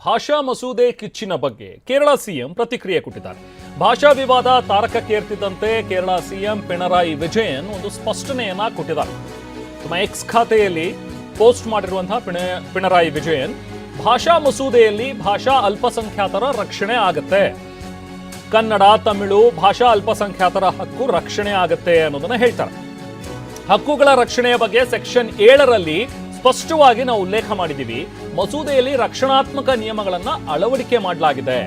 ಭಾಷಾ ಮಸೂದೆ ಕಿಚ್ಚಿನ ಬಗ್ಗೆ ಕೇರಳ ಸಿಎಂ ಪ್ರತಿಕ್ರಿಯೆ ಕೊಟ್ಟಿದ್ದಾರೆ. ಭಾಷಾ ವಿವಾದ ತಾರಕಕ್ಕೇರ್ತಿದ್ದಂತೆ ಕೇರಳ ಸಿಎಂ ಪಿಣರಾಯಿ ವಿಜಯನ್ ಒಂದು ಸ್ಪಷ್ಟನೆಯನ್ನ ಕೊಟ್ಟಿದ್ದಾರೆ. ತಮ್ಮ ಎಕ್ಸ್ ಖಾತೆಯಲ್ಲಿ ಪೋಸ್ಟ್ ಮಾಡಿರುವಂತಹ ಪಿಣರಾಯಿ ವಿಜಯನ್, ಭಾಷಾ ಮಸೂದೆಯಲ್ಲಿ ಭಾಷಾ ಅಲ್ಪಸಂಖ್ಯಾತರ ರಕ್ಷಣೆ ಆಗತ್ತೆ, ಕನ್ನಡ ತಮಿಳು ಭಾಷಾ ಅಲ್ಪಸಂಖ್ಯಾತರ ಹಕ್ಕು ರಕ್ಷಣೆ ಆಗತ್ತೆ ಅನ್ನೋದನ್ನ ಹೇಳ್ತಾರೆ. ಹಕ್ಕುಗಳ ರಕ್ಷಣೆಯ ಬಗ್ಗೆ ಸೆಕ್ಷನ್ 7ರಲ್ಲಿ ಸ್ಪಷ್ಟವಾಗಿ ನಾವು ಉಲ್ಲೇಖ ಮಾಡಿದ್ದೀವಿ. ಮಸೂದೆಯಲ್ಲಿ ರಕ್ಷಣಾತ್ಮಕ ನಿಯಮಗಳನ್ನ ಅಳವಡಿಕೆ ಮಾಡಲಾಗಿದೆ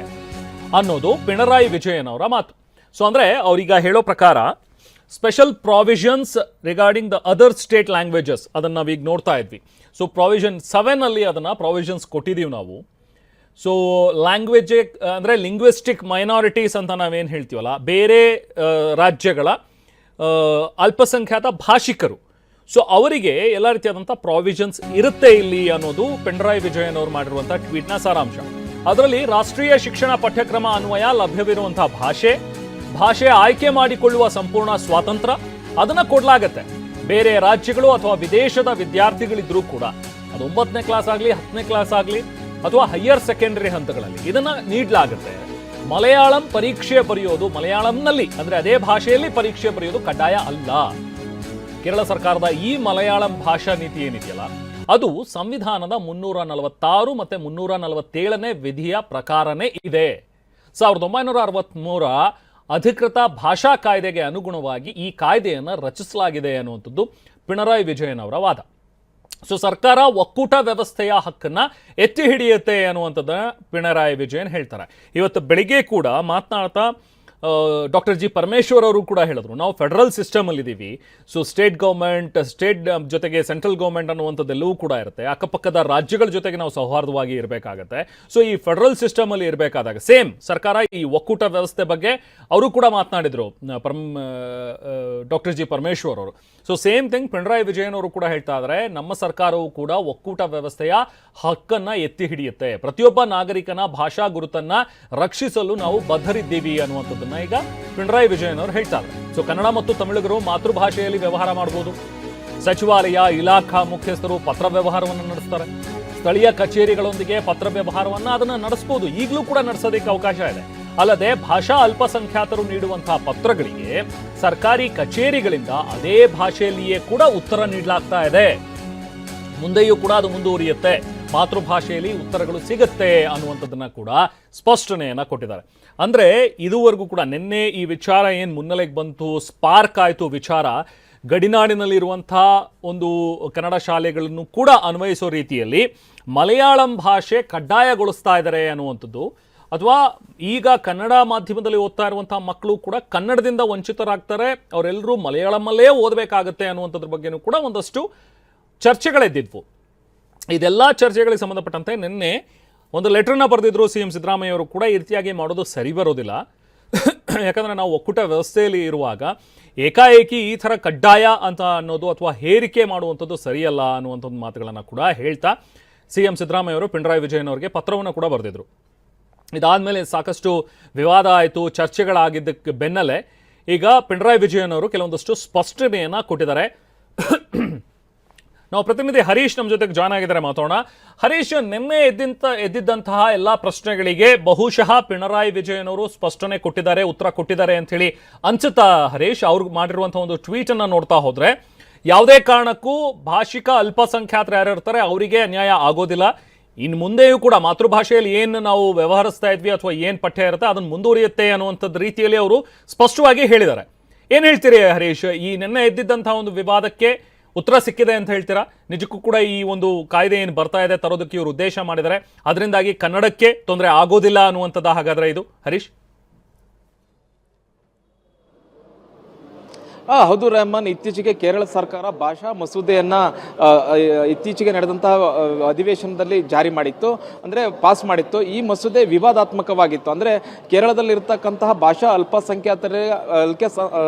ಅನ್ನೋದು ಪಿಣರಾಯಿ ವಿಜಯನ್ ಅವರ ಮಾತು. ಸೊ ಅಂದ್ರೆ ಅವ್ರೀಗ ಹೇಳೋ ಪ್ರಕಾರ special provisions regarding the other state languages ಅದನ್ನ ನಾವೀಗ ನೋಡ್ತಾ ಇದ್ವಿ. ಸೊ ಪ್ರಾವಿಷನ್ 7 ಅಲ್ಲಿ ಅದನ್ನ ಪ್ರಾವಿಷನ್ಸ್ ಕೊಟ್ಟಿದ್ದೀವಿ ನಾವು. ಸೊ ಲ್ಯಾಂಗ್ವೇಜ್ ಅಂದ್ರೆ ಲಿಂಗ್ವಿಸ್ಟಿಕ್ ಮೈನಾರಿಟೀಸ್ ಅಂತ ನಾವೇನು ಹೇಳ್ತೀವಲ್ಲ, ಬೇರೆ ರಾಜ್ಯಗಳ ಅಲ್ಪಸಂಖ್ಯಾತ ಭಾಷಿಕರು, ಸೊ ಅವರಿಗೆ ಎಲ್ಲ ರೀತಿಯಾದಂಥ ಪ್ರಾವಿಷನ್ಸ್ ಇರುತ್ತೆ ಇಲ್ಲಿ ಅನ್ನೋದು ಪಿಣರಾಯಿ ವಿಜಯನ್ ಅವರು ಮಾಡಿರುವಂತಹ ಟ್ವೀಟ್ನ ಸಾರಾಂಶ. ಅದರಲ್ಲಿ ರಾಷ್ಟ್ರೀಯ ಶಿಕ್ಷಣ ಪಠ್ಯಕ್ರಮ ಅನ್ವಯ ಲಭ್ಯವಿರುವಂತಹ ಭಾಷೆ ಆಯ್ಕೆ ಮಾಡಿಕೊಳ್ಳುವ ಸಂಪೂರ್ಣ ಸ್ವಾತಂತ್ರ್ಯ ಅದನ್ನ ಕೊಡಲಾಗತ್ತೆ. ಬೇರೆ ರಾಜ್ಯಗಳು ಅಥವಾ ವಿದೇಶದ ವಿದ್ಯಾರ್ಥಿಗಳಿದ್ರೂ ಕೂಡ ಅದು 9ನೇ ಕ್ಲಾಸ್ ಆಗಲಿ 10ನೇ ಕ್ಲಾಸ್ ಆಗಲಿ ಅಥವಾ ಹೈಯರ್ ಸೆಕೆಂಡರಿ ಹಂತಗಳಲ್ಲಿ ಇದನ್ನ ನೀಡಲಾಗುತ್ತೆ. ಮಲಯಾಳಂ ಪರೀಕ್ಷೆ ಬರೆಯೋದು ಮಲಯಾಳಂನಲ್ಲಿ ಅಂದ್ರೆ ಅದೇ ಭಾಷೆಯಲ್ಲಿ ಪರೀಕ್ಷೆ ಬರೆಯೋದು ಕಡ್ಡಾಯ ಅಲ್ಲ. ಕೇರಳ ಸರ್ಕಾರದ ಈ ಮಲಯಾಳಂ ಭಾಷಾ ನೀತಿ ಏನಿದೆಯಲ್ಲ, ಅದು ಸಂವಿಧಾನದ 346 ಮತ್ತೆ 347ನೇ ವಿಧಿಯ ಪ್ರಕಾರನೇ ಇದೆ. 1963 ಅಧಿಕೃತ ಭಾಷಾ ಕಾಯ್ದೆಗೆ ಅನುಗುಣವಾಗಿ ಈ ಕಾಯ್ದೆಯನ್ನು ರಚಿಸಲಾಗಿದೆ ಅನ್ನುವಂಥದ್ದು ಪಿಣರಾಯಿ ವಿಜಯನ್ ಅವರ ವಾದ. ಸೊ ಸರ್ಕಾರ ಒಕ್ಕೂಟ ವ್ಯವಸ್ಥೆಯ ಹಕ್ಕನ್ನ ಎತ್ತಿ ಹಿಡಿಯುತ್ತೆ ಅನ್ನುವಂಥದ್ದನ್ನ ಪಿಣರಾಯಿ ವಿಜಯನ್ ಹೇಳ್ತಾರೆ. ಇವತ್ತು ಬೆಳಿಗ್ಗೆ ಕೂಡ ಮಾತನಾಡ್ತಾ ಡಾಕ್ಟರ್ ಜಿ ಪರಮೇಶ್ವರ್ ಅವರು ಕೂಡ ಹೇಳಿದ್ರು, ನಾವು ಫೆಡರಲ್ ಸಿಸ್ಟಮ್ ಅಲ್ಲಿ ಇದ್ದೀವಿ. ಸೊ ಸ್ಟೇಟ್ ಜೊತೆಗೆ ಸೆಂಟ್ರಲ್ ಗೌರ್ಮೆಂಟ್ ಅನ್ನುವಂಥದ್ದೆಲ್ಲವೂ ಕೂಡ ಇರುತ್ತೆ. ಅಕ್ಕಪಕ್ಕದ ರಾಜ್ಯಗಳ ಜೊತೆಗೆ ನಾವು ಸೌಹಾರ್ದವಾಗಿ ಇರಬೇಕಾಗತ್ತೆ. ಸೊ ಈ ಫೆಡರಲ್ ಸಿಸ್ಟಮ್ ಅಲ್ಲಿ ಇರಬೇಕಾದಾಗ ಸೇಮ್ ಸರ್ಕಾರ ಈ ಒಕ್ಕೂಟ ವ್ಯವಸ್ಥೆ ಬಗ್ಗೆ ಅವರು ಕೂಡ ಮಾತನಾಡಿದ್ರು, ಡಾಕ್ಟರ್ ಜಿ ಪರಮೇಶ್ವರ್ ಅವರು. So same thing Pinarayi Vijayan ಅವರು ಕೂಡ ಹೇಳ್ತಾ ಇದ್ದಾರೆ, ನಮ್ಮ ಸರ್ಕಾರವು ಕೂಡ ಒಕ್ಕೂಟ ವ್ಯವಸ್ಥೆಯ ಹಕ್ಕನ್ನ ಎತ್ತಿ ಹಿಡಿಯುತ್ತೆ, ಪ್ರತಿಯೊಬ್ಬ ನಾಗರಿಕನ ಭಾಷಾ ಗುರುತನ್ನ ರಕ್ಷಿಸಲು ನಾವು ಬದ್ಧರಿದ್ದೀವಿ ಅನ್ನುವಂಥದ್ದನ್ನ ಈಗ ಪಿಣರಾಯಿ ವಿಜಯನ್ ಅವರು ಹೇಳ್ತಾರೆ. ಸೊ ಕನ್ನಡ ಮತ್ತು ತಮಿಳುಗರು ಮಾತೃಭಾಷೆಯಲ್ಲಿ ವ್ಯವಹಾರ ಮಾಡಬಹುದು. ಸಚಿವಾಲಯ ಇಲಾಖಾ ಮುಖ್ಯಸ್ಥರು ಪತ್ರ ವ್ಯವಹಾರವನ್ನು ನಡೆಸ್ತಾರೆ. ಸ್ಥಳೀಯ ಕಚೇರಿಗಳೊಂದಿಗೆ ಪತ್ರ ವ್ಯವಹಾರವನ್ನ ಅದನ್ನ ನಡೆಸಬಹುದು, ಈಗಲೂ ಕೂಡ ನಡೆಸೋದಕ್ಕೆ ಅವಕಾಶ ಇದೆ. ಅಲ್ಲದೆ ಭಾಷಾ ಅಲ್ಪಸಂಖ್ಯಾತರು ನೀಡುವಂತಹ ಪತ್ರಗಳಿಗೆ ಸರ್ಕಾರಿ ಕಚೇರಿಗಳಿಂದ ಅದೇ ಭಾಷೆಯಲ್ಲಿಯೇ ಕೂಡ ಉತ್ತರ ನೀಡಲಾಗ್ತಾ ಇದೆ. ಮುಂದೆಯೂ ಕೂಡ ಅದು ಮುಂದುವರಿಯುತ್ತೆ, ಮಾತೃಭಾಷೆಯಲ್ಲಿ ಉತ್ತರಗಳು ಸಿಗುತ್ತೆ ಅನ್ನುವಂಥದ್ದನ್ನ ಕೂಡ ಸ್ಪಷ್ಟನೆಯನ್ನ ಕೊಟ್ಟಿದ್ದಾರೆ. ಅಂದ್ರೆ ಇದುವರೆಗೂ ಕೂಡ ನಿನ್ನೆ ಈ ವಿಚಾರ ಏನು ಮುನ್ನೆಲೆಗೆ ಬಂತು, ಸ್ಪಾರ್ಕ್ ಆಯಿತು ವಿಚಾರ, ಗಡಿನಾಡಿನಲ್ಲಿರುವಂತಹ ಒಂದು ಕನ್ನಡ ಶಾಲೆಗಳನ್ನು ಕೂಡ ಅನ್ವಯಿಸೋ ರೀತಿಯಲ್ಲಿ ಮಲಯಾಳಂ ಭಾಷೆ ಕಡ್ಡಾಯಗೊಳಿಸ್ತಾ ಇದ್ದಾರೆ ಅನ್ನುವಂಥದ್ದು, ಅಥವಾ ಈಗ ಕನ್ನಡ ಮಾಧ್ಯಮದಲ್ಲಿ ಓದ್ತಾ ಇರುವಂತಹ ಮಕ್ಕಳು ಕೂಡ ಕನ್ನಡದಿಂದ ವಂಚಿತರಾಗ್ತಾರೆ, ಅವರೆಲ್ಲರೂ ಮಲಯಾಳಮಲ್ಲೇ ಓದಬೇಕಾಗತ್ತೆ ಅನ್ನುವಂಥದ್ರ ಬಗ್ಗೆನೂ ಕೂಡ ಒಂದಷ್ಟು ಚರ್ಚೆಗಳೆದ್ದಿದ್ವು. ಇದೆಲ್ಲ ಚರ್ಚೆಗಳಿಗೆ ಸಂಬಂಧಪಟ್ಟಂತೆ ನಿನ್ನೆ ಒಂದು ಲೆಟರ್ನ ಬರೆದಿದ್ರು ಸಿಎಂ ಸಿದ್ದರಾಮಯ್ಯ ಅವರು ಕೂಡ. ಈ ರೀತಿಯಾಗಿ ಮಾಡೋದು ಸರಿ ಬರೋದಿಲ್ಲ, ಯಾಕಂದರೆ ನಾವು ಒಕ್ಕೂಟ ವ್ಯವಸ್ಥೆಯಲ್ಲಿ ಇರುವಾಗ ಏಕಾಏಕಿ ಈ ಥರ ಕಡ್ಡಾಯ ಅಂತ ಅನ್ನೋದು ಅಥವಾ ಹೇರಿಕೆ ಮಾಡುವಂಥದ್ದು ಸರಿಯಲ್ಲ ಅನ್ನುವಂಥದ್ದು ಮಾತುಗಳನ್ನು ಕೂಡ ಹೇಳ್ತಾ ಸಿಎಂ ಸಿದ್ದರಾಮಯ್ಯ ಅವರು ಪಿಣರಾಯಿ ವಿಜಯನ್ ಅವರಿಗೆ ಪತ್ರವನ್ನು ಕೂಡ ಬರೆದಿದ್ರು. ಇದಾದಮೇಲೆ ಸಾಕಷ್ಟು ವಿವಾದ ಆಯಿತು, ಚರ್ಚೆಗಳಾಗಿದ್ದಕ್ಕೆ ಬೆನ್ನಲ್ಲೇ ಈಗ ಪಿಣರಾಯಿ ವಿಜಯನ್ ಅವರು ಕೆಲವೊಂದಷ್ಟು ಸ್ಪಷ್ಟನೆಯನ್ನು ಕೊಟ್ಟಿದ್ದಾರೆ. ನಾವು ಪ್ರತಿನಿಧಿ ಹರೀಶ್ ನಮ್ಮ ಜೊತೆಗೆ ಜಾಯ್ನ್ ಆಗಿದ್ದಾರೆ, ಮಾತಾಡೋಣ. ಹರೀಶ್, ನಿನ್ನೆ ಎದ್ದಿದ್ದಂತಹ ಎಲ್ಲ ಪ್ರಶ್ನೆಗಳಿಗೆ ಬಹುಶಃ ಪಿಣರಾಯಿ ವಿಜಯನ್ ಅವರು ಸ್ಪಷ್ಟನೆ ಕೊಟ್ಟಿದ್ದಾರೆ, ಉತ್ತರ ಕೊಟ್ಟಿದ್ದಾರೆ ಅಂತ ಹೇಳಿ ಅನ್ಸುತ್ತಾ ಹರೀಶ್? ಅವ್ರಿಗೆ ಮಾಡಿರುವಂತಹ ಒಂದು ಟ್ವೀಟ್ ಅನ್ನ ನೋಡ್ತಾ ಹೋದ್ರೆ ಯಾವುದೇ ಕಾರಣಕ್ಕೂ ಭಾಷಿಕ ಅಲ್ಪಸಂಖ್ಯಾತರು ಯಾರು ಇರ್ತಾರೆ ಅವರಿಗೆ ಅನ್ಯಾಯ ಆಗೋದಿಲ್ಲ, ಇನ್ನು ಮುಂದೆಯೂ ಕೂಡ ಮಾತೃಭಾಷೆಯಲ್ಲಿ ಏನು ನಾವು ವ್ಯವಹರಿಸ್ತಾ ಇದ್ವಿ ಅಥವಾ ಏನು ಪಠ್ಯ ಇರುತ್ತೆ ಅದನ್ನು ಮುಂದುವರಿಯುತ್ತೆ ಅನ್ನುವಂಥದ್ದು ರೀತಿಯಲ್ಲಿ ಅವರು ಸ್ಪಷ್ಟವಾಗಿ ಹೇಳಿದ್ದಾರೆ. ಏನು ಹೇಳ್ತೀರಿ ಹರೀಶ್, ಈ ನಿನ್ನೆ ಎದ್ದಿದ್ದಂತಹ ಒಂದು ವಿವಾದಕ್ಕೆ ಉತ್ತರ ಸಿಕ್ಕಿದೆ ಅಂತ ಹೇಳ್ತೀರಾ? ನಿಜಕ್ಕೂ ಕೂಡ ಈ ಒಂದು ಕಾಯ್ದೆ ಏನು ಬರ್ತಾ ಇದೆ ತರೋದಕ್ಕೆ ಇವರು ಉದ್ದೇಶ ಮಾಡಿದ್ದಾರೆ, ಅದರಿಂದಾಗಿ ಕನ್ನಡಕ್ಕೆ ತೊಂದರೆ ಆಗೋದಿಲ್ಲ ಅನ್ನುವಂಥದ್ದು ಹಾಗಾದ್ರೆ ಇದು ಹರೀಶ್? ಹೌದು ರೆಹಮಾನ್, ಇತ್ತೀಚೆಗೆ ಕೇರಳ ಸರ್ಕಾರ ಭಾಷಾ ಮಸೂದೆಯನ್ನ ಇತ್ತೀಚೆಗೆ ನಡೆದಂತಹ ಅಧಿವೇಶನದಲ್ಲಿ ಜಾರಿ ಮಾಡಿತ್ತು, ಅಂದ್ರೆ ಪಾಸ್ ಮಾಡಿತ್ತು. ಈ ಮಸೂದೆ ವಿವಾದಾತ್ಮಕವಾಗಿತ್ತು. ಅಂದ್ರೆ ಕೇರಳದಲ್ಲಿರ್ತಕ್ಕಂತಹ ಭಾಷಾ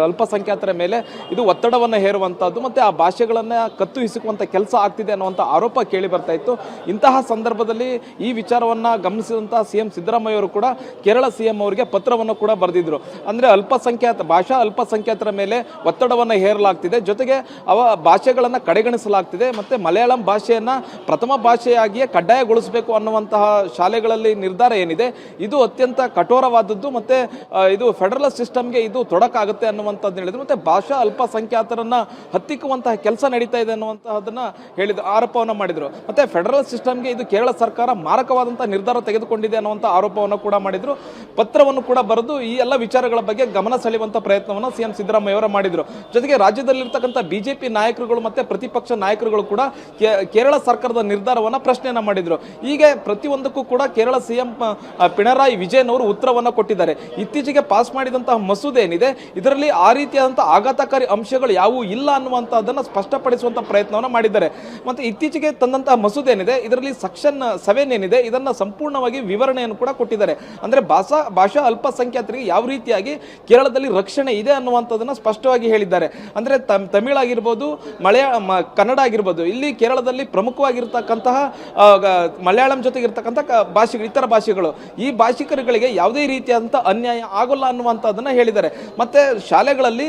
ಅಲ್ಪಸಂಖ್ಯಾತರ ಮೇಲೆ ಇದು ಒತ್ತಡವನ್ನು ಹೇರುವಂತಹದ್ದು ಮತ್ತೆ ಆ ಭಾಷೆಗಳನ್ನ ಕತ್ತು ಹಿಸುಕುವಂತ ಕೆಲಸ ಆಗ್ತಿದೆ ಅನ್ನುವಂಥ ಆರೋಪ ಕೇಳಿ ಬರ್ತಾ ಇತ್ತು. ಇಂತಹ ಸಂದರ್ಭದಲ್ಲಿ ಈ ವಿಚಾರವನ್ನ ಗಮನಿಸಿದಂತಹ ಸಿಎಂ ಸಿದ್ದರಾಮಯ್ಯ ಅವರು ಕೂಡ ಕೇರಳ ಸಿಎಂ ಅವರಿಗೆ ಪತ್ರವನ್ನು ಕೂಡ ಬರೆದಿದ್ರು. ಅಂದ್ರೆ ಭಾಷಾ ಅಲ್ಪಸಂಖ್ಯಾತರ ಮೇಲೆ ಒತ್ತಡವನ್ನು ಹೇರಲಾಗ್ತಿದೆ. ಜೊತೆಗೆ ಭಾಷೆಗಳನ್ನು ಕಡೆಗಣಿಸಲಾಗ್ತಿದೆ. ಮತ್ತು ಮಲಯಾಳಂ ಭಾಷೆಯನ್ನು ಪ್ರಥಮ ಭಾಷೆಯಾಗಿಯೇ ಕಡ್ಡಾಯಗೊಳಿಸಬೇಕು ಅನ್ನುವಂತಹ ಶಾಲೆಗಳಲ್ಲಿ ನಿರ್ಧಾರ ಏನಿದೆ ಇದು ಅತ್ಯಂತ ಕಠೋರವಾದದ್ದು. ಮತ್ತು ಇದು ಫೆಡರಲ್ ಸಿಸ್ಟಮ್ಗೆ ಇದು ತೊಡಕಾಗುತ್ತೆ ಅನ್ನುವಂಥದ್ದು ಹೇಳಿದ್ರು. ಮತ್ತು ಭಾಷಾ ಅಲ್ಪಸಂಖ್ಯಾತರನ್ನು ಹತ್ತಿಕ್ಕುವಂತಹ ಕೆಲಸ ನಡೀತಾ ಇದೆ ಅನ್ನುವಂತಹದನ್ನು ಆರೋಪವನ್ನು ಮಾಡಿದರು. ಮತ್ತು ಫೆಡರಲ್ ಸಿಸ್ಟಮ್ಗೆ ಇದು ಕೇರಳ ಸರ್ಕಾರ ಮಾರಕವಾದಂಥ ನಿರ್ಧಾರ ತೆಗೆದುಕೊಂಡಿದೆ ಅನ್ನುವಂಥ ಆರೋಪವನ್ನು ಕೂಡ ಮಾಡಿದರು. ಪತ್ರವನ್ನು ಕೂಡ ಬರೆದು ಈ ಎಲ್ಲ ವಿಚಾರಗಳ ಬಗ್ಗೆ ಗಮನ ಸೆಳೆಯುವಂಥ ಪ್ರಯತ್ನವನ್ನು ಸಿಎಂ ಸಿದ್ದರಾಮಯ್ಯ ಅವರು ಮಾಡಿದರು. ಜೊತೆಗೆ ರಾಜ್ಯದಲ್ಲಿರ್ತಕ್ಕಂಥ ಬಿಜೆಪಿ ನಾಯಕರುಗಳು ಮತ್ತು ಪ್ರತಿಪಕ್ಷ ನಾಯಕರುಗಳು ಕೂಡ ಕೇರಳ ಸರ್ಕಾರದ ನಿರ್ಧಾರವನ್ನು ಪ್ರಶ್ನೆಯನ್ನು ಮಾಡಿದರು. ಹೀಗೆ ಪ್ರತಿಯೊಂದಕ್ಕೂ ಕೂಡ ಕೇರಳ ಸಿಎಂ ಪಿಣರಾಯಿ ವಿಜಯನ್ ಅವರು ಉತ್ತರವನ್ನು ಕೊಟ್ಟಿದ್ದಾರೆ. ಇತ್ತೀಚೆಗೆ ಪಾಸ್ ಮಾಡಿದಂತಹ ಮಸೂದೆ ಏನಿದೆ ಇದರಲ್ಲಿ ಆ ರೀತಿಯಾದಂಥ ಆಘಾತಕಾರಿ ಅಂಶಗಳು ಯಾವುವು ಇಲ್ಲ ಅನ್ನುವಂಥದ್ದನ್ನು ಸ್ಪಷ್ಟಪಡಿಸುವಂಥ ಪ್ರಯತ್ನವನ್ನು ಮಾಡಿದ್ದಾರೆ. ಮತ್ತು ಇತ್ತೀಚೆಗೆ ತಂದಂತಹ ಮಸೂದೆ ಏನಿದೆ ಇದರಲ್ಲಿ ಸೆಕ್ಷನ್ 7 ಏನಿದೆ ಇದನ್ನು ಸಂಪೂರ್ಣವಾಗಿ ವಿವರಣೆಯನ್ನು ಕೂಡ ಕೊಟ್ಟಿದ್ದಾರೆ. ಅಂದರೆ ಭಾಷಾ ಅಲ್ಪಸಂಖ್ಯಾತರಿಗೆ ಯಾವ ರೀತಿಯಾಗಿ ಕೇರಳದಲ್ಲಿ ರಕ್ಷಣೆ ಇದೆ ಅನ್ನುವಂಥದ್ದನ್ನು ಸ್ಪಷ್ಟವಾಗಿ ಹೇಳಿದ್ದಾರೆ. ಅಂದರೆ ತಮಿಳಾಗಿರ್ಬೋದು, ಕನ್ನಡ ಆಗಿರ್ಬೋದು, ಇಲ್ಲಿ ಕೇರಳದಲ್ಲಿ ಪ್ರಮುಖವಾಗಿರ್ತಕ್ಕಂತಹ ಮಲಯಾಳಂ ಜೊತೆಗಿರ್ತಕ್ಕಂಥ ಭಾಷೆಗಳು, ಇತರ ಭಾಷೆಗಳು, ಈ ಭಾಷಿಕರುಗಳಿಗೆ ಯಾವುದೇ ರೀತಿಯಾದಂಥ ಅನ್ಯಾಯ ಆಗೋಲ್ಲ ಅನ್ನುವಂಥದ್ದನ್ನು ಹೇಳಿದ್ದಾರೆ. ಮತ್ತು ಶಾಲೆಗಳಲ್ಲಿ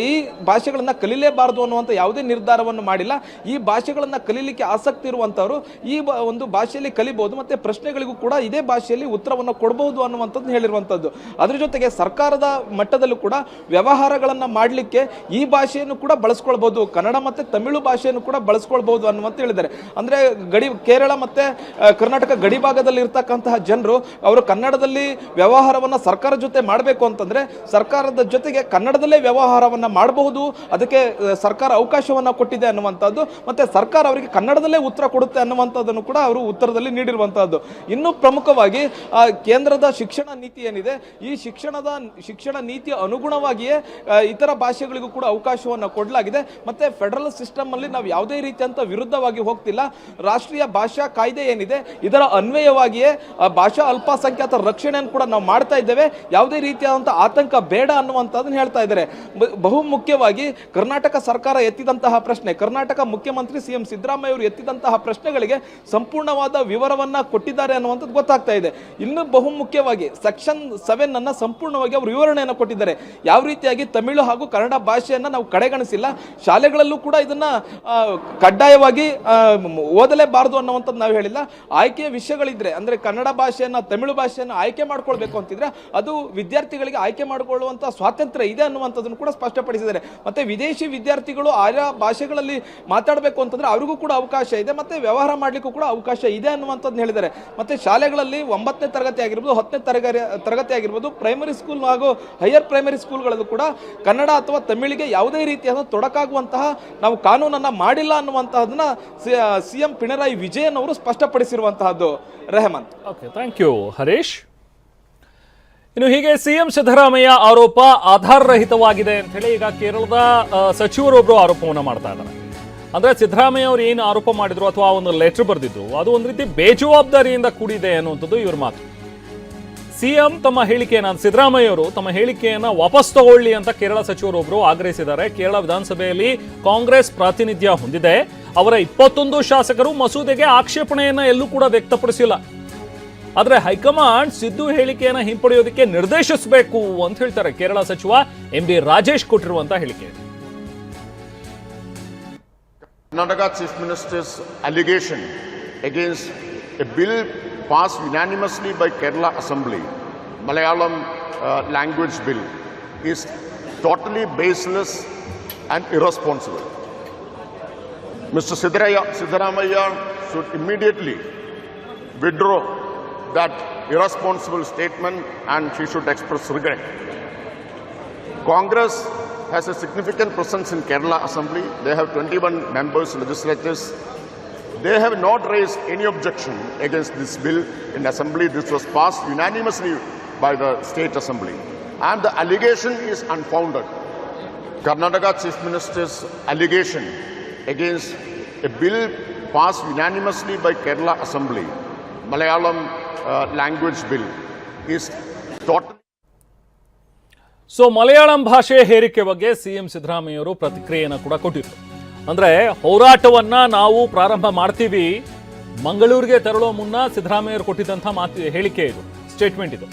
ಈ ಭಾಷೆಗಳನ್ನು ಕಲೀಲೇಬಾರದು ಅನ್ನುವಂಥ ಯಾವುದೇ ನಿರ್ಧಾರವನ್ನು ಮಾಡಿಲ್ಲ. ಈ ಭಾಷೆಗಳನ್ನು ಕಲೀಲಿಕ್ಕೆ ಆಸಕ್ತಿ ಇರುವಂಥವರು ಈ ಒಂದು ಭಾಷೆಯಲ್ಲಿ ಕಲಿಬಹುದು ಮತ್ತು ಪ್ರಶ್ನೆಗಳಿಗೂ ಕೂಡ ಇದೇ ಭಾಷೆಯಲ್ಲಿ ಉತ್ತರವನ್ನು ಕೊಡಬಹುದು ಅನ್ನುವಂಥದ್ದು ಹೇಳಿರುವಂಥದ್ದು. ಅದರ ಜೊತೆಗೆ ಸರ್ಕಾರದ ಮಟ್ಟದಲ್ಲೂ ಕೂಡ ವ್ಯವಹಾರಗಳನ್ನು ಮಾಡಲಿಕ್ಕೆ ಈ ಭಾಷೆಯನ್ನು ಕೂಡ ಬಳಸ್ಕೊಳ್ಬಹುದು, ಕನ್ನಡ ಮತ್ತು ತಮಿಳು ಭಾಷೆಯನ್ನು ಕೂಡ ಬಳಸ್ಕೊಳ್ಬಹುದು ಅನ್ನುವಂತ ಹೇಳಿದ್ದಾರೆ. ಅಂದರೆ ಕೇರಳ ಮತ್ತು ಕರ್ನಾಟಕ ಗಡಿ ಭಾಗದಲ್ಲಿ ಇರ್ತಕ್ಕಂತಹ ಜನರು ಅವರು ಕನ್ನಡದಲ್ಲಿ ವ್ಯವಹಾರವನ್ನು ಸರ್ಕಾರ ಜೊತೆ ಮಾಡಬೇಕು ಅಂತಂದ್ರೆ ಸರ್ಕಾರದ ಜೊತೆಗೆ ಕನ್ನಡದಲ್ಲೇ ವ್ಯವಹಾರವನ್ನು ಮಾಡಬಹುದು, ಅದಕ್ಕೆ ಸರ್ಕಾರ ಅವಕಾಶವನ್ನು ಕೊಟ್ಟಿದೆ ಅನ್ನುವಂಥದ್ದು. ಮತ್ತೆ ಸರ್ಕಾರ ಅವರಿಗೆ ಕನ್ನಡದಲ್ಲೇ ಉತ್ತರ ಕೊಡುತ್ತೆ ಅನ್ನುವಂಥದ್ದನ್ನು ಕೂಡ ಅವರು ಉತ್ತರದಲ್ಲಿ ನೀಡಿರುವಂತಹದ್ದು. ಇನ್ನು ಪ್ರಮುಖವಾಗಿ ಕೇಂದ್ರದ ಶಿಕ್ಷಣ ನೀತಿ ಏನಿದೆ ಈ ಶಿಕ್ಷಣ ನೀತಿಯ ಅನುಗುಣವಾಗಿಯೇ ಇತರ ಭಾಷೆಗಳಿಗೂ ಕೂಡ ಅವಕಾಶವನ್ನು ಕೊಡಲಾಗಿದೆ. ಮತ್ತೆ ಫೆಡರಲ್ ಸಿಸ್ಟಮ್ ಅಲ್ಲಿ ನಾವು ಯಾವುದೇ ರೀತಿಯಂತ ವಿರುದ್ಧವಾಗಿ ಹೋಗ್ತಿಲ್ಲ. ರಾಷ್ಟ್ರೀಯ ಭಾಷಾ ಕಾಯ್ದೆ ಏನಿದೆ ಇದರ ಅನ್ವಯವಾಗಿಯೇ ಭಾಷಾ ಅಲ್ಪಸಂಖ್ಯಾತರ ರಕ್ಷಣೆಯನ್ನು ಕೂಡ ನಾವು ಮಾಡ್ತಾ ಇದ್ದೇವೆ. ಯಾವುದೇ ರೀತಿಯಾದಂತಹ ಆತಂಕ ಬೇಡ ಅನ್ನುವಂಥದ್ದನ್ನು ಹೇಳ್ತಾ ಇದ್ದಾರೆ. ಬಹು ಮುಖ್ಯವಾಗಿ ಕರ್ನಾಟಕ ಸರ್ಕಾರ ಎತ್ತಿದಂತಹ ಪ್ರಶ್ನೆ, ಕರ್ನಾಟಕ ಮುಖ್ಯಮಂತ್ರಿ ಸಿಎಂ ಸಿದ್ದರಾಮಯ್ಯ ಅವರು ಎತ್ತಿದಂತಹ ಪ್ರಶ್ನೆಗಳಿಗೆ ಸಂಪೂರ್ಣವಾದ ವಿವರವನ್ನ ಕೊಟ್ಟಿದ್ದಾರೆ ಅನ್ನುವಂಥದ್ದು ಗೊತ್ತಾಗ್ತಾ ಇದೆ. ಇನ್ನು ಬಹು ಮುಖ್ಯವಾಗಿ ಸೆಕ್ಷನ್ 7 ಅನ್ನ ಸಂಪೂರ್ಣವಾಗಿ ಅವರು ವಿವರಣೆಯನ್ನು ಕೊಟ್ಟಿದ್ದಾರೆ. ಯಾವ ರೀತಿಯಾಗಿ ತಮಿಳು ಹಾಗೂ ಕನ್ನಡ ಭಾಷೆಯನ್ನ ನಾವು ಕಡೆಗಣಿಸಿಲ್ಲ, ಶಾಲೆಗಳಲ್ಲೂ ಕೂಡ ಇದನ್ನ ಕಡ್ಡಾಯವಾಗಿ ಓದಲೇಬಾರದು ಅನ್ನುವಂಥದ್ದು ನಾವು ಹೇಳಿಲ್ಲ. ಆಯ್ಕೆಯ ವಿಷಯಗಳಿದ್ರೆ ಅಂದ್ರೆ ಕನ್ನಡ ಭಾಷೆಯನ್ನ ತಮಿಳು ಭಾಷೆಯನ್ನು ಆಯ್ಕೆ ಮಾಡ್ಕೊಳ್ಬೇಕು ಅಂತಿದ್ರೆ ಅದು ವಿದ್ಯಾರ್ಥಿಗಳಿಗೆ ಆಯ್ಕೆ ಮಾಡಿಕೊಳ್ಳುವಂತಹ ಸ್ವಾತಂತ್ರ್ಯ ಇದೆ ಅನ್ನುವಂಥದ್ದನ್ನು ಕೂಡ ಸ್ಪಷ್ಟಪಡಿಸಿದ್ದಾರೆ. ಮತ್ತೆ ವಿದೇಶಿ ವಿದ್ಯಾರ್ಥಿಗಳು ಆಯಾ ಭಾಷೆಗಳಲ್ಲಿ ಮಾತಾಡಬೇಕು ಅಂತಂದ್ರೆ ಅವ್ರಿಗೂ ಕೂಡ ಅವಕಾಶ ಇದೆ, ಮತ್ತೆ ವ್ಯವಹಾರ ಮಾಡ್ಲಿಕ್ಕೂ ಕೂಡ ಅವಕಾಶ ಇದೆ ಅನ್ನುವಂಥದ್ದು ಹೇಳಿದ್ದಾರೆ. ಮತ್ತೆ ಶಾಲೆಗಳಲ್ಲಿ 9ನೇ ತರಗತಿ ಆಗಿರ್ಬೋದು, 10ನೇ ತರಗತಿ ಆಗಿರ್ಬೋದು, ಪ್ರೈಮರಿ ಸ್ಕೂಲ್ ಹಾಗೂ ಹೈಯರ್ ಪ್ರೈಮರಿ ಸ್ಕೂಲ್ಗಳಲ್ಲೂ ಕೂಡ ಕನ್ನಡ ಅಥವಾ ತಮಿಳಿಗೆ ಯಾವುದೇ ರೀತಿಯಾದ ತೊಡಕಾಗುವಂತಹ ನಾವು ಕಾನೂನನ್ನ ಮಾಡಿಲ್ಲ ಅನ್ನುವಂತಹದನ್ನ ಸಿಎಂ ಪಿಣರಾಯಿ ವಿಜಯನ್ ಅವರು ಸ್ಪಷ್ಟಪಡಿಸಿರುವಂತಹದ್ದು. Rehman. Okay, thank you Harish. ಇನ್ನು ಹೀಗೆ ಸಿಎಂ ಸಿದ್ದರಾಮಯ್ಯ ಆರೋಪ ಆಧಾರರಹಿತವಾಗಿದೆ ಅಂತ ಹೇಳಿ ಈಗ ಕೇರಳದ ಸಚಿವರೊಬ್ಬರು ಆರೋಪವನ್ನು ಮಾಡ್ತಾ ಇದ್ದಾರೆ. ಅಂದ್ರೆ ಸಿದ್ದರಾಮಯ್ಯ ಅವರು ಏನು ಆರೋಪ ಮಾಡಿದ್ರು ಅಥವಾ ಒಂದು ಲೆಟರ್ ಬರೆದಿದ್ರು ಅದು ಒಂದು ರೀತಿ ಬೇಜವಾಬ್ದಾರಿಯಿಂದ ಕೂಡಿದೆ ಅನ್ನುವಂಥದ್ದು ಇವ್ರ ಮಾತು. ಸಿಎಂ ತಮ್ಮ ಹೇಳಿಕೆಯನ್ನ, ಸಿದ್ದರಾಮಯ್ಯ ಅವರು ತಮ್ಮ ಹೇಳಿಕೆಯನ್ನ ವಾಪಸ್ ತಗೊಳ್ಳಿ ಅಂತ ಕೇರಳ ಸಚಿವರೊಬ್ಬರು ಆಗ್ರಹಿಸಿದ್ದಾರೆ. ಕೇರಳ ವಿಧಾನಸಭೆಯಲ್ಲಿ ಕಾಂಗ್ರೆಸ್ ಪ್ರಾತಿನಿಧ್ಯ ಹೊಂದಿದೆ. ಅವರ 21 ಶಾಸಕರು ಮಸೂದೆಗೆ ಆಕ್ಷೇಪಣೆಯನ್ನ ಎಲ್ಲೂ ಕೂಡ ವ್ಯಕ್ತಪಡಿಸಿಲ್ಲ. ಆದ್ರೆ ಹೈಕಮಾಂಡ್ ಸಿದ್ದು ಹೇಳಿಕೆಯನ್ನ ಹಿಂಪಡೆಯೋದಕ್ಕೆ ನಿರ್ದೇಶಿಸಬೇಕು ಅಂತ ಹೇಳ್ತಾರೆ ಕೇರಳ ಸಚಿವ MB ರಾಜೇಶ್ ಕೊಟ್ಟಿರುವಂತಹ ಹೇಳಿಕೆ. Karnataka Chief Minister's allegation against a bill passed unanimously by Kerala Assembly, Malayalam language bill, is totally baseless and irresponsible. Mr. Siddaramaiah should immediately withdraw that irresponsible statement and she should express regret. Congress has a significant presence in Kerala Assembly. They have 21 members, legislators. They have not raised any objection against this bill in Assembly. This was passed unanimously by the State Assembly. And the allegation is unfounded. Karnataka Chief Minister's allegation against a bill passed unanimously by Kerala Assembly, Malayalam language bill, is totally. So Malayalam ಭಾಷೆ ಹೇರಿಕೆ ಬಗ್ಗೆ CM Siddaramaiah ಅವರು ಪ್ರತಿಕ್ರಿಯೆಯನ್ನು ಕೂಡ ಕೊಟ್ಟಿದ್ರು. ಅಂದ್ರೆ ಹೋರಾಟವನ್ನ ನಾವು ಪ್ರಾರಂಭ ಮಾಡ್ತೀವಿ, ಮಂಗಳೂರಿಗೆ ತೆರಳೋ ಮುನ್ನ ಸಿದ್ದರಾಮಯ್ಯ ಅವರು ಕೊಟ್ಟಿದ್ದಂಥ ಹೇಳಿಕೆ ಇದು, ಸ್ಟೇಟ್ಮೆಂಟ್ ಇದು.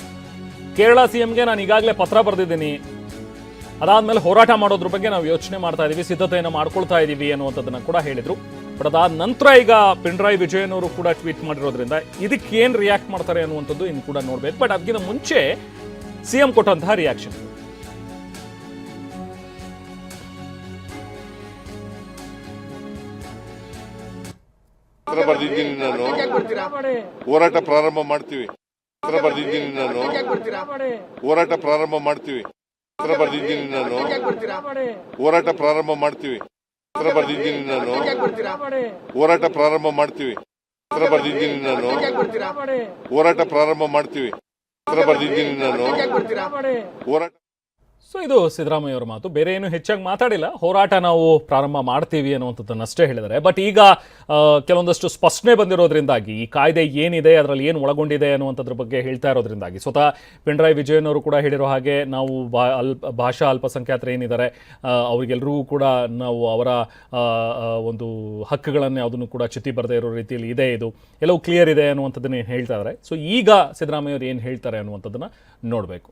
ಕೇರಳ ಸಿಎಂಗೆ ನಾನು ಈಗಾಗಲೇ ಪತ್ರ ಬರೆದಿದ್ದೀನಿ, ಅದಾದ್ಮೇಲೆ ಹೋರಾಟ ಮಾಡೋದ್ರ ಬಗ್ಗೆ ನಾವು ಯೋಚನೆ ಮಾಡ್ತಾ ಇದೀವಿ, ಸಿದ್ಧತೆಯನ್ನು ಮಾಡ್ಕೊಳ್ತಾ ಇದೀವಿ ಅನ್ನುವಂಥದ್ದನ್ನ ಕೂಡ ಹೇಳಿದ್ರು. ಬಟ್ ಅದಾದ ನಂತರ ಈಗ ಪಿಣರಾಯಿ ವಿಜಯನ್ ಅವರು ಕೂಡ ಟ್ವೀಟ್ ಮಾಡಿರೋದ್ರಿಂದ ಇದಕ್ಕೆ ಏನು ರಿಯಾಕ್ಟ್ ಮಾಡ್ತಾರೆ ಅನ್ನುವಂಥದ್ದು ಇನ್ನು ಕೂಡ ನೋಡ್ಬೇಕು. ಬಟ್ ಅದಕ್ಕಿಂತ ಮುಂಚೆ ಸಿಎಂ ಕೊಟ್ಟಂತಹ ರಿಯಾಕ್ಷನ್. ಪತ್ರ ಬರೆದಿದ್ದೀನಿ ನಾನು, ಹೋರಾಟ ಪ್ರಾರಂಭ ಮಾಡ್ತೀವಿ. ಪತ್ರ ಬರೆದಿದ್ದೀನಿ ನಾನು, ಹೋರಾಟ ಪ್ರಾರಂಭ ಮಾಡ್ತೀವಿ. ಪತ್ರ ಬರೆದಿದ್ದೀನಿ ನಾನು, ಹೋರಾಟ ಪ್ರಾರಂಭ ಮಾಡ್ತೀವಿ. ಪತ್ರ ಬರೆದಿದ್ದೀನಿ ನಾನು, ಹೋರಾಟ ಪ್ರಾರಂಭ ಮಾಡ್ತೀವಿ. ಪತ್ರ ಬರೆದಿದ್ದೀನಿ ನಾನು, ಹೋರಾಟ ಪ್ರಾರಂಭ ಮಾಡ್ತೀವಿ. ಪತ್ರ ಬರೆದಿದ್ದೀನಿ ನಾನು, ಹೋರಾಟ. ಸೊ ಇದು ಸಿದ್ದರಾಮಯ್ಯ ಅವರ ಮಾತು. ಬೇರೆ ಏನು ಹೆಚ್ಚಾಗಿ ಮಾತಾಡಿಲ್ಲ. ಹೋರಾಟ ನಾವು ಪ್ರಾರಂಭ ಮಾಡ್ತೀವಿ ಅನ್ನುವಂಥದ್ದನ್ನಷ್ಟೇ ಹೇಳಿದ್ದಾರೆ. ಬಟ್ ಈಗ ಕೆಲವೊಂದಷ್ಟು ಸ್ಪಷ್ಟನೆ ಬಂದಿರೋದ್ರಿಂದಾಗಿ ಈ ಕಾಯ್ದೆ ಏನಿದೆ, ಅದರಲ್ಲಿ ಏನು ಒಳಗೊಂಡಿದೆ ಅನ್ನುವಂಥದ್ರ ಬಗ್ಗೆ ಹೇಳ್ತಾ ಇರೋದ್ರಿಂದಾಗಿ ಸ್ವತಃ ಪಿಣರಾಯಿ ವಿಜಯನ್ ಅವರು ಕೂಡ ಹೇಳಿರೋ ಹಾಗೆ ನಾವು ಭಾಷಾ ಅಲ್ಪಸಂಖ್ಯಾತರು ಏನಿದ್ದಾರೆ ಅವ್ರಿಗೆಲ್ರಿಗೂ ಕೂಡ ನಾವು ಅವರ ಒಂದು ಹಕ್ಕುಗಳನ್ನೇ ಅದನ್ನು ಕೂಡ ಚಿತಿ ಬರದೇ ಇರೋ ರೀತಿಯಲ್ಲಿ ಇದೆ, ಇದು ಎಲ್ಲವೂ ಕ್ಲಿಯರ್ ಇದೆ ಅನ್ನುವಂಥದ್ದನ್ನ ಹೇಳ್ತಾ ಇದ್ದಾರೆ. ಸೊ ಈಗ ಸಿದ್ದರಾಮಯ್ಯ ಅವರು ಏನು ಹೇಳ್ತಾರೆ ಅನ್ನುವಂಥದ್ದನ್ನ ನೋಡಬೇಕು.